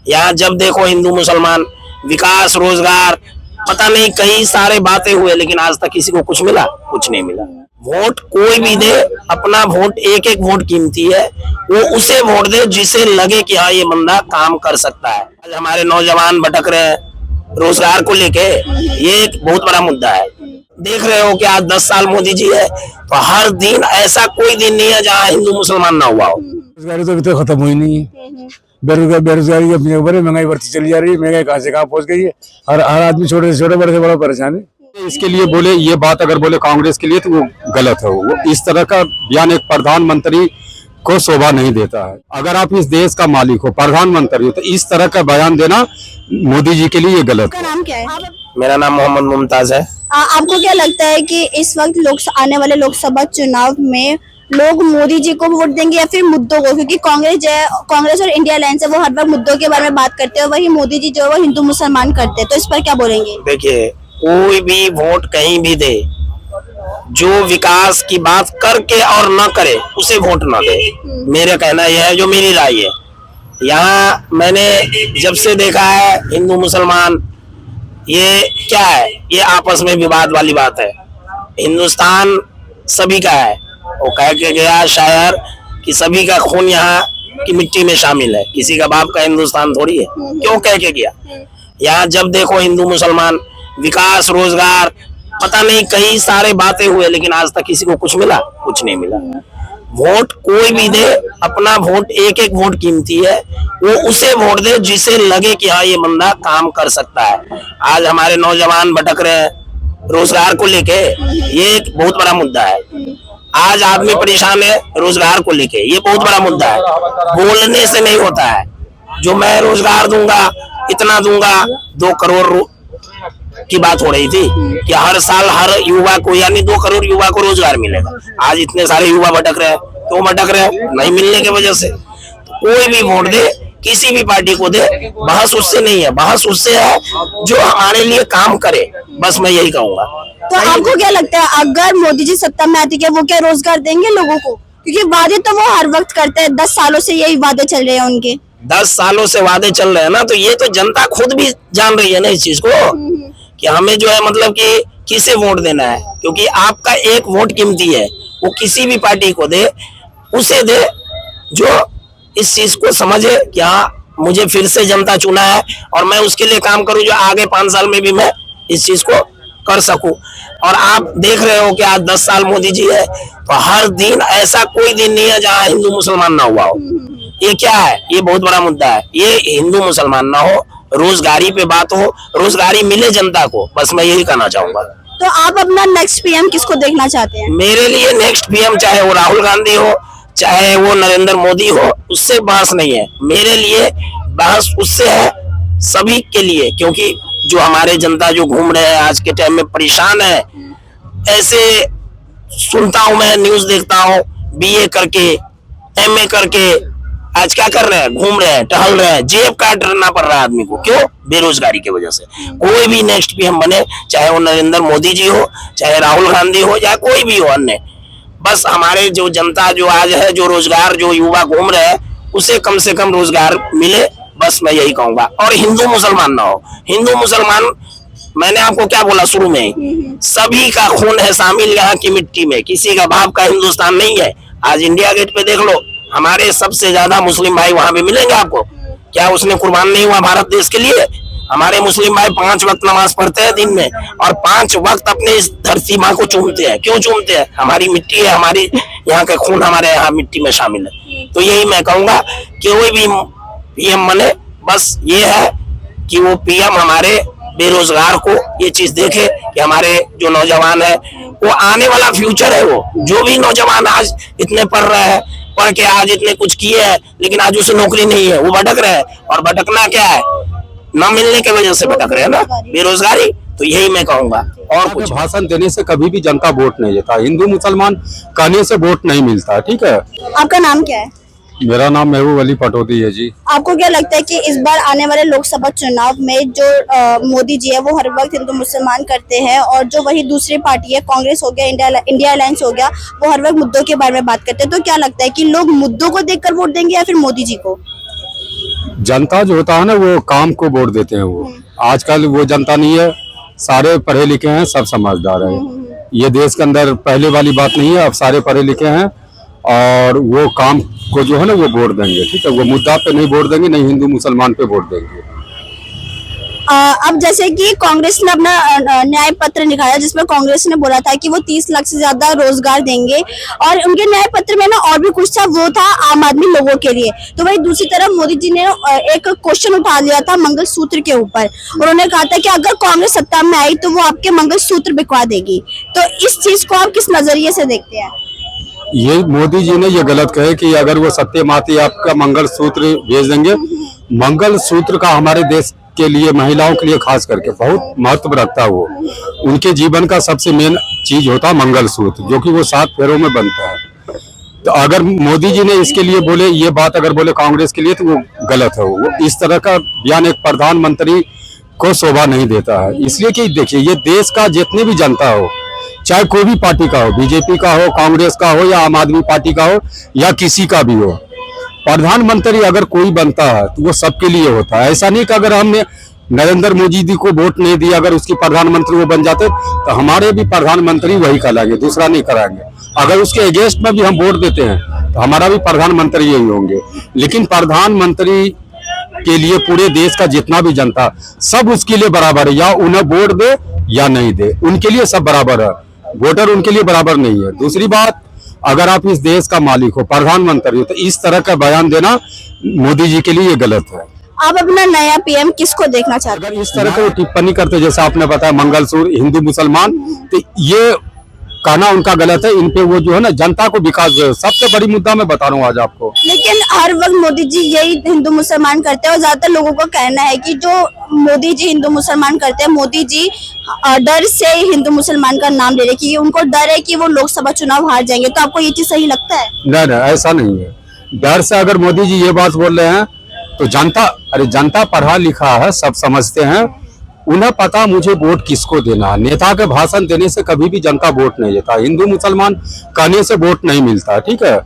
यहाँ जब देखो हिंदू मुसलमान, विकास, रोजगार, पता नहीं कई सारे बातें हुए, लेकिन आज तक किसी को कुछ मिला? कुछ नहीं मिला। वोट कोई भी दे, अपना वोट, एक एक वोट कीमती है, वो उसे वोट दे जिसे लगे कि हाँ ये बंदा काम कर सकता है। आज हमारे नौजवान भटक रहे हैं रोजगार को लेके, ये एक बहुत बड़ा मुद्दा है। देख रहे हो कि आज 10 साल मोदी जी है, तो हर दिन ऐसा कोई दिन नहीं है जहाँ हिंदू मुसलमान ना हुआ हो। बेरोजगारी तो अभी तक खत्म हुई नहीं है। बेरोजगारी अपने ऊपर है, महंगाई बढ़ती चली जा रही है, महंगाई कहाँ से कहाँ पहुंच गई है। हर आदमी छोटे से छोटे, बड़े से बड़ा परेशान है। इसके लिए बोले ये बात अगर बोले कांग्रेस के लिए तो वो गलत है। वो इस तरह का बयान एक प्रधानमंत्री को शोभा नहीं देता है। अगर आप इस देश का मालिक हो, प्रधानमंत्री हो, तो इस तरह का बयान देना मोदी जी के लिए ये गलत है। आपका नाम क्या है? मेरा नाम मोहम्मद मुमताज है। आपको क्या लगता है कि इस वक्त आने वाले लोकसभा चुनाव में लोग मोदी जी को वोट देंगे या फिर मुद्दों को? क्योंकि कांग्रेस और इंडिया अलायंस है, वो हर वक्त मुद्दों के बारे में बात करते हैं, वही मोदी जी जो है वो हिंदू मुसलमान करते हैं, तो इस पर क्या बोलेंगे? देखिए, कोई भी वोट कहीं भी दे, जो विकास की बात करके और न करे उसे वोट ना दे। मेरा कहना यह है, जो मेरी राय है। यहाँ मैंने जब से देखा है हिंदू मुसलमान, ये क्या है, ये आपस में विवाद वाली बात है। हिंदुस्तान सभी का है, वो कह के गया शायर कि सभी का खून यहाँ की मिट्टी में शामिल है, किसी का बाप का हिंदुस्तान थोड़ी है। क्यों कह के गया? यहाँ जब देखो हिंदू मुसलमान, विकास, रोजगार, पता नहीं कई सारे बातें हुए, लेकिन आज तक किसी को कुछ मिला? कुछ नहीं मिला। वोट कोई भी दे, अपना वोट, एक एक वोट कीमती है, वो उसे वोट दे जिसे लगे कि हाँ ये बंदा काम कर सकता है। आज हमारे नौजवान भटक रहे हैं रोजगार को लेके, ये एक बहुत बड़ा मुद्दा है। आज आदमी परेशान है रोजगार को लेके, ये बहुत बड़ा मुद्दा है। बोलने से नहीं होता है। जो मैं रोजगार दूंगा, इतना दूंगा, 2 करोड़ की बात हो रही थी कि हर साल हर युवा को, यानी 2 करोड़ युवा को रोजगार मिलेगा। आज इतने सारे युवा भटक रहे हैं, क्यों भटक रहे हैं? नहीं मिलने की वजह से। तो कोई भी वोट दे, किसी भी पार्टी को दे, बहस उससे नहीं है, बहस उससे है जो हमारे लिए काम करे। बस मैं यही कहूंगा। तो आपको क्या लगता है, अगर मोदी जी सत्ता में आती है, वो क्या रोजगार देंगे लोगों को? क्योंकि वादे तो वो हर वक्त करते हैं, 10 सालों से यही वादे चल रहे हैं उनके। 10 सालों से वादे चल रहे हैं ना, तो ये तो जनता खुद भी जान रही है ना इस चीज को, कि हमें जो है मतलब कि किसे वोट देना है। क्योंकि आपका एक वोट कीमती है, वो किसी भी पार्टी को दे, उसे दे जो इस चीज को समझे कि हाँ मुझे फिर से जनता चुना है और मैं उसके लिए काम करूं, जो आगे 5 साल में भी मैं इस चीज को कर सकूं। और आप देख रहे हो कि आज 10 साल मोदी जी है, तो हर दिन ऐसा कोई दिन नहीं है जहाँ हिंदू मुसलमान ना हुआ हो। ये क्या है? ये बहुत बड़ा मुद्दा है। ये हिंदू मुसलमान ना हो, रोजगारी पे बात हो, रोजगारी मिले जनता को, बस मैं यही कहना चाहूंगा। तो आप अपना नेक्स्ट पीएम किसको देखना चाहते हैं? मेरे लिए नेक्स्ट पीएम चाहे वो राहुल गांधी हो, चाहे वो नरेंद्र मोदी हो, उससे बहस नहीं है। मेरे लिए बहस उससे है, सभी के लिए, क्योंकि जो हमारे जनता जो घूम रहे हैं आज के टाइम में परेशान है। ऐसे सुनता हूं, मैं न्यूज देखता हूं, बीए करके, एमए करके आज क्या कर रहे हैं? घूम रहे हैं, टहल रहे हैं, जेब काटना पड़ रहा है आदमी को। क्यों? बेरोजगारी की वजह से। कोई भी नेक्स्ट पीएम बने, चाहे वो नरेंद्र मोदी जी हो, चाहे राहुल गांधी हो, या कोई भी हो अन्य, बस हमारे जो जनता जो आज है, जो रोजगार, जो युवा घूम रहे हैं, उसे कम से कम रोजगार मिले, बस मैं यही कहूंगा। और हिंदू मुसलमान ना हो। हिंदू मुसलमान, मैंने आपको क्या बोला शुरू में, सभी का खून है शामिल यहाँ की मिट्टी में, किसी का बाप का हिंदुस्तान नहीं है। आज इंडिया गेट पे देख लो, हमारे सबसे ज्यादा मुस्लिम भाई वहां पे मिलेंगे आपको। क्या उसने कुर्बान नहीं हुआ भारत देश के लिए? हमारे मुस्लिम भाई 5 वक्त नमाज पढ़ते हैं दिन में, और 5 वक्त अपने इस धरती माँ को चूमते हैं। क्यों चूमते हैं? हमारी मिट्टी है, हमारी यहाँ का खून हमारे यहाँ मिट्टी में शामिल है। तो यही मैं कहूंगा कि कोई भी पीएम बने, बस ये है कि वो पीएम हमारे बेरोजगार को ये चीज देखे कि हमारे जो नौजवान है, वो आने वाला फ्यूचर है। वो जो भी नौजवान आज इतने पढ़ रहे हैं, पढ़ के आज इतने कुछ किए हैं, लेकिन आज उसे नौकरी नहीं है, वो भटक रहे हैं। और भटकना क्या है? न मिलने की वजह से भटक रहे हैं ना, बेरोजगारी। तो यही मैं कहूंगा। और कुछ भाषण देने से कभी भी जनता वोट नहीं देता, हिंदू मुसलमान कहने से वोट नहीं मिलता। ठीक है। आपका नाम क्या है? मेरा नाम महबूब अली पटौदी है जी। आपको क्या लगता है कि इस बार आने वाले लोकसभा चुनाव में जो मोदी जी है वो हर वक्त हिंदू मुसलमान करते हैं, और जो वही दूसरी पार्टी है, कांग्रेस हो गया, इंडिया अलायंस हो गया, वो हर वक्त मुद्दों के बारे में बात करते हैं, तो क्या लगता है कि लोग मुद्दों को देखकर वोट देंगे या फिर मोदी जी को? जनता जो होता है ना वो काम को वोट देते हैं। वो आजकल वो जनता नहीं है, सारे पढ़े लिखे हैं, सब समझदार है। ये देश के अंदर पहले वाली बात नहीं है, अब सारे पढ़े लिखे हैं और वो काम को जो है ना वो वोट देंगे। ठीक है, वो मुद्दा पे नहीं वोट देंगे, नहीं हिंदू मुसलमान पे वोट देंगे। अब जैसे कि कांग्रेस ने अपना न्याय पत्र निकाला जिसमें कांग्रेस ने बोला था कि वो 30 लाख से ज्यादा रोजगार देंगे और उनके न्याय पत्र में ना और भी कुछ था, वो था आम आदमी लोगों के लिए। तो वही दूसरी तरफ मोदी जी ने एक क्वेश्चन उठा लिया था मंगलसूत्र के ऊपर। उन्होंने कहा था कि अगर कांग्रेस सत्ता में आई तो वो आपके मंगलसूत्र बिकवा देगी। तो इस चीज को आप किस नजरिए से देखते हैं? ये मोदी जी ने ये गलत कहे कि अगर वो सत्य में आती आपका मंगलसूत्र भेज देंगे। मंगलसूत्र का हमारे देश के लिए, महिलाओं के लिए खास करके बहुत महत्व रखता है। वो उनके जीवन का सबसे मेन चीज होता है मंगलसूत्र, जो कि वो 7 फेरों में बनता है। तो अगर मोदी जी ने इसके लिए बोले, ये बात अगर बोले कांग्रेस के लिए, तो वो गलत है। वो इस तरह का बयान एक प्रधानमंत्री को शोभा नहीं देता है। इसलिए कि देखिए, ये देश का जितने भी जनता हो, चाहे कोई भी पार्टी का हो, बीजेपी का हो, कांग्रेस का हो या आम आदमी पार्टी का हो या किसी का भी हो, प्रधानमंत्री अगर कोई बनता है तो वो सबके लिए होता है। ऐसा नहीं कि अगर हमने नरेंद्र मोदी जी को वोट नहीं दिया, अगर उसकी प्रधानमंत्री वो बन जाते तो हमारे भी प्रधानमंत्री वही कहलाएंगे, दूसरा नहीं कराएंगे। अगर उसके अगेंस्ट में भी हम वोट देते हैं तो हमारा भी प्रधानमंत्री यही होंगे। लेकिन प्रधानमंत्री के लिए पूरे देश का जितना भी जनता सब उसके लिए बराबर है, या उन्हें वोट दे या नहीं दे, उनके लिए सब बराबर है। वोटर उनके लिए बराबर नहीं है। दूसरी बात, अगर आप इस देश का मालिक हो, प्रधानमंत्री हो, तो इस तरह का बयान देना मोदी जी के लिए ये गलत है। आप अपना नया पीएम किसको देखना चाहते हैं? अगर इस तरह का टिप्पणी करते, जैसे आपने बताया मंगलसूत्र हिंदू मुसलमान, तो ये कहना उनका गलत है। इन पे वो जो है ना जनता को विकास, सबसे बड़ी मुद्दा मैं बता रहा हूँ आज आपको। लेकिन हर वक्त मोदी जी यही हिंदू मुसलमान करते हैं और ज्यादातर लोगों का कहना है कि जो मोदी जी हिंदू मुसलमान करते हैं, मोदी जी डर से हिंदू मुसलमान का नाम ले रहे, कि उनको डर है कि वो लोकसभा चुनाव हार जाएंगे। तो आपको ये चीज सही लगता है? नहीं, ऐसा नहीं है। डर से अगर मोदी जी ये बात बोल रहे हैं तो जनता पढ़ा लिखा है, सब समझते हैं, उन्हें पता मुझे वोट किसको देना है। नेता के भाषण देने से कभी भी जनता वोट नहीं देता, हिंदू मुसलमान कहने से वोट नहीं मिलता। ठीक है,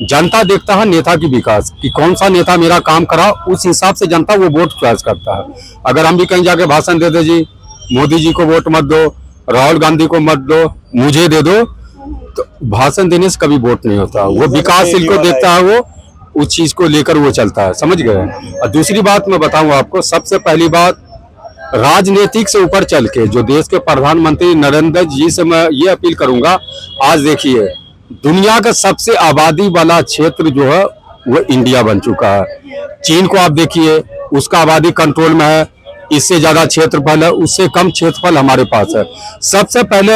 जनता देखता है नेता की विकास, कि कौन सा नेता मेरा काम करा, उस हिसाब से जनता वो वोट चॉइस करता है। अगर हम भी कहीं जाके भाषण दे दे, जी मोदी जी को वोट मत दो, राहुल गांधी को मत दो, मुझे दे दो, तो भाषण देने से कभी वोट नहीं होता। वो विकासशील को देखता है, वो उस चीज को लेकर वो चलता है, समझ गए। और दूसरी बात मैं बताऊं आपको, सबसे पहली बात, राजनीतिक से ऊपर चल के जो देश के प्रधानमंत्री नरेंद्र जी से मैं ये अपील करूंगा, आज देखिए दुनिया का सबसे आबादी वाला क्षेत्र जो है वो इंडिया बन चुका है। चीन को आप देखिए, उसका आबादी कंट्रोल में है, इससे ज्यादा क्षेत्रफल है, उससे कम क्षेत्रफल हमारे पास है। सबसे पहले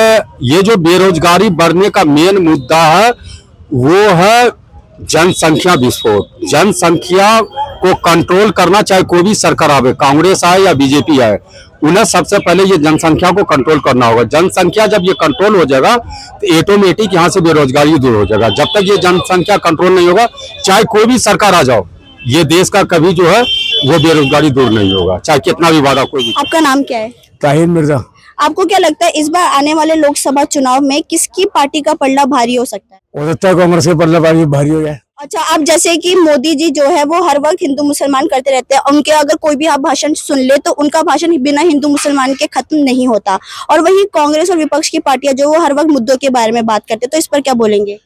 ये जो बेरोजगारी बढ़ने का मेन मुद्दा है वो है जनसंख्या विस्फोट। जनसंख्या को कंट्रोल करना, चाहे कोई भी सरकार आवे, कांग्रेस आए या बीजेपी आए, उन्हें सबसे पहले ये जनसंख्या को कंट्रोल करना होगा। जनसंख्या जब ये कंट्रोल हो जाएगा तो ऑटोमेटिक यहाँ से बेरोजगारी दूर हो जाएगा। जब तक ये जनसंख्या कंट्रोल नहीं होगा, चाहे कोई भी सरकार आ जाओ, ये देश का कभी जो है वो बेरोजगारी दूर नहीं होगा, चाहे कितना भी वादा कोई भी। आपका नाम क्या है? ताहिर मिर्जा। आपको क्या लगता है इस बार आने वाले लोकसभा चुनाव में किसकी पार्टी का पलड़ा भारी हो सकता है? हो सकता है कांग्रेस के पल्ला भारी हो जाए। अच्छा, अब जैसे कि मोदी जी जो है वो हर वक्त हिंदू मुसलमान करते रहते हैं, उनके अगर कोई भी आप भाषण सुन ले तो उनका भाषण बिना हिंदू मुसलमान के खत्म नहीं होता। और वही कांग्रेस और विपक्ष की पार्टियां जो वो हर वक्त मुद्दों के बारे में बात करते हैं, तो इस पर क्या बोलेंगे?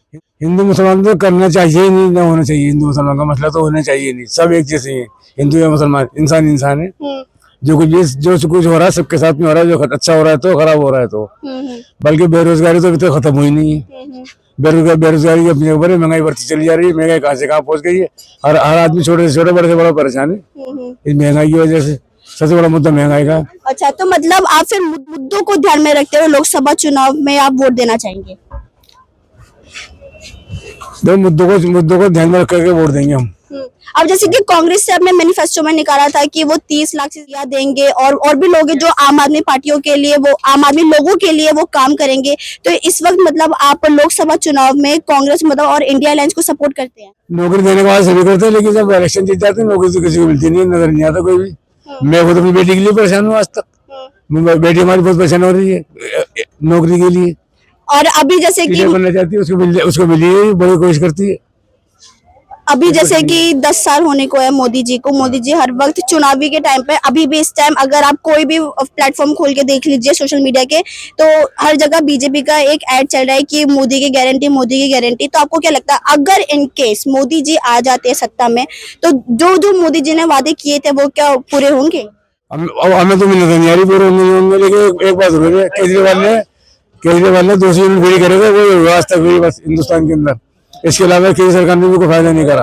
हिंदू मुसलमान तो करना चाहिए ही नहीं, ना होना चाहिए। हिंदू मुसलमान का मसला तो होना चाहिए नहीं, सब एक जैसे ही है। हिंदू या मुसलमान, इंसान है। जो कुछ हो रहा है सबके साथ में हो रहा है, जो अच्छा हो रहा है तो, खराब हो रहा है तो। बल्कि बेरोजगारी तो अभी तक खत्म हुई नहीं है। बेरोजगारी अपनी ऊपर है, महंगाई बढ़ती चली जा रही है। महंगाई कहाँ से कहाँ पहुंच गई है। हर आदमी छोटे से छोटे, बड़े से बड़ा परेशान है इस महंगाई की वजह से। सबसे बड़ा मुद्दा महंगाई का। अच्छा, तो मतलब आप फिर मुद्दों को ध्यान में रखते हुए लोकसभा चुनाव में आप वोट देना चाहेंगे? दो मुद्दों को ध्यान में रख करके वोट देंगे हम। अब जैसे कि कांग्रेस से अपने मैनिफेस्टो में निकाला था कि वो 30 लाख से ज्यादा देंगे और भी लोग हैं जो आम आदमी पार्टियों के लिए, वो आम आदमी लोगों के लिए वो काम करेंगे। तो इस वक्त मतलब आप लोकसभा चुनाव में कांग्रेस मतलब और इंडिया अलायंस को सपोर्ट करते हैं? नौकरी देने के बाद सभी करते हैं, लेकिन जब इलेक्शन जीत जाते हैं नौकरी तो किसी को मिलती नहीं, नजर नहीं आता कोई भी। मैं खुद अपनी बेटी के लिए परेशान हूँ आज तक। बेटी हमारी बहुत परेशान हो रही है नौकरी के लिए। और अभी जैसे कि बनना चाहती है, उसको मिली है, बड़ी कोशिश करती है। अभी जैसे कि 10 साल होने को है मोदी जी को, मोदी जी हर वक्त चुनावी के टाइम पे, अभी भी इस टाइम अगर आप कोई भी प्लेटफॉर्म खोल के देख लीजिए सोशल मीडिया के, तो हर जगह बीजेपी का एक ऐड चल रहा है कि मोदी की गारंटी, मोदी की गारंटी। तो आपको क्या लगता है, अगर इन केस मोदी जी आ जाते हैं सत्ता में, तो जो जो मोदी जी ने वादे किए थे वो क्या पूरे होंगे? अब हमें तो मिलने नहीं आ रही, पूरे होंगे, लेकिन एक बात जरूर है, केजरीवाल ने 200 यूनिट फ्री करेगा, वो आज तक फ्री बस हिंदुस्तान के अंदर। इसके अलावा किसी सरकार ने भी कोई फायदा नहीं करा।